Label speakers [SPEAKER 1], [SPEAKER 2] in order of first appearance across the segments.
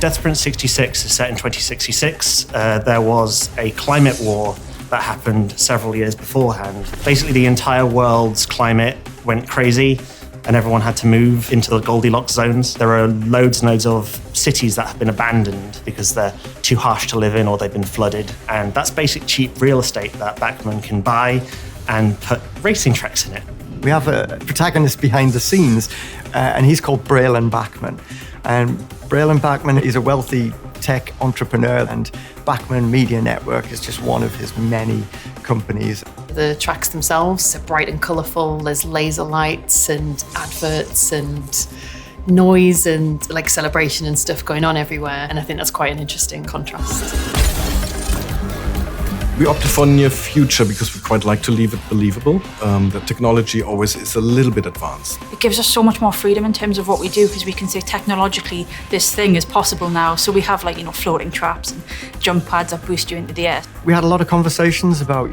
[SPEAKER 1] DeathSprint 66 is set in 2066. There was a climate war that happened several years beforehand. Basically, the entire world's climate went crazy and everyone had to move into the Goldilocks zones. There are loads and loads of cities that have been abandoned because they're too harsh to live in or they've been flooded. And that's basic cheap real estate that Bachman can buy and put racing tracks in it.
[SPEAKER 2] We have a protagonist behind the scenes, and he's called Braylon Bachman. And Braylon Bachman is a wealthy tech entrepreneur, and Bachman Media Network is just one of his many companies.
[SPEAKER 3] The tracks themselves are bright and colourful. There's laser lights and adverts and noise and like celebration and stuff going on everywhere. And I think that's quite an interesting contrast.
[SPEAKER 4] We opted for near future because we quite like to leave it believable. The technology always is a little bit advanced.
[SPEAKER 5] It gives us so much more freedom in terms of what we do because we can say technologically this thing is possible now. So we have floating traps and jump pads that boost you into the air.
[SPEAKER 2] We had a lot of conversations about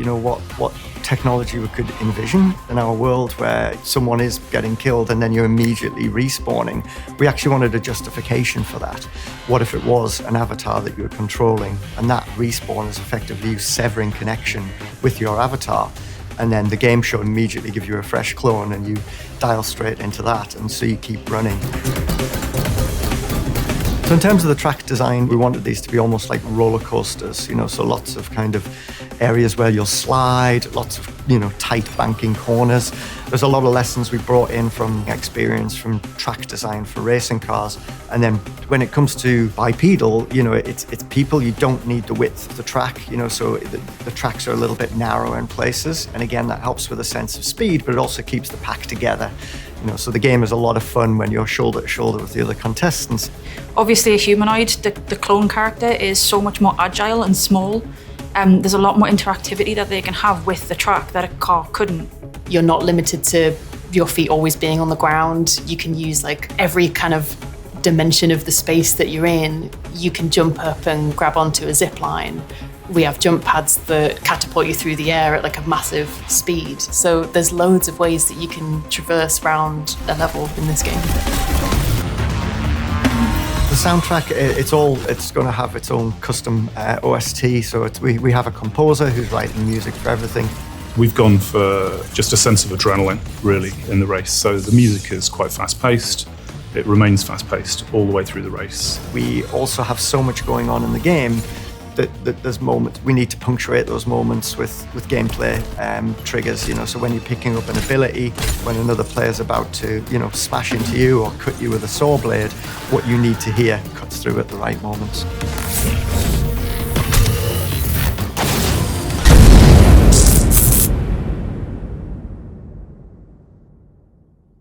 [SPEAKER 2] what technology we could envision in our world where someone is getting killed and then you're immediately respawning. We actually wanted a justification for that. What if it was an avatar that you were controlling and that respawn is effectively you severing connection with your avatar, and then the game should immediately give you a fresh clone and you dial straight into that, and so you keep running. So in terms of the track design, we wanted these to be almost like roller coasters, so lots of kind of areas where you'll slide, lots of, tight banking corners. There's a lot of lessons we brought in from experience from track design for racing cars. And then when it comes to bipedal, it's people, you don't need the width of the track, so the tracks are a little bit narrow in places. And again, that helps with a sense of speed, but it also keeps the pack together. So the game is a lot of fun when you're shoulder to shoulder with the other contestants.
[SPEAKER 5] Obviously a humanoid, the clone character is so much more agile and small. There's a lot more interactivity that they can have with the track that a car couldn't.
[SPEAKER 3] You're not limited to your feet always being on the ground. You can use every kind of dimension of the space that you're in. You can jump up and grab onto a zip line. We have jump pads that catapult you through the air at a massive speed. So there's loads of ways that you can traverse around a level in this game.
[SPEAKER 2] The soundtrack, it's going to have its own custom OST. So we have a composer who's writing music for everything.
[SPEAKER 6] We've gone for just a sense of adrenaline, really, in the race. So the music is quite fast-paced. It remains fast-paced all the way through the race.
[SPEAKER 2] We also have so much going on in the game that there's moments, we need to punctuate those moments with gameplay triggers, so when you're picking up an ability, when another player's about to, smash into you or cut you with a saw blade, what you need to hear cuts through at the right moments.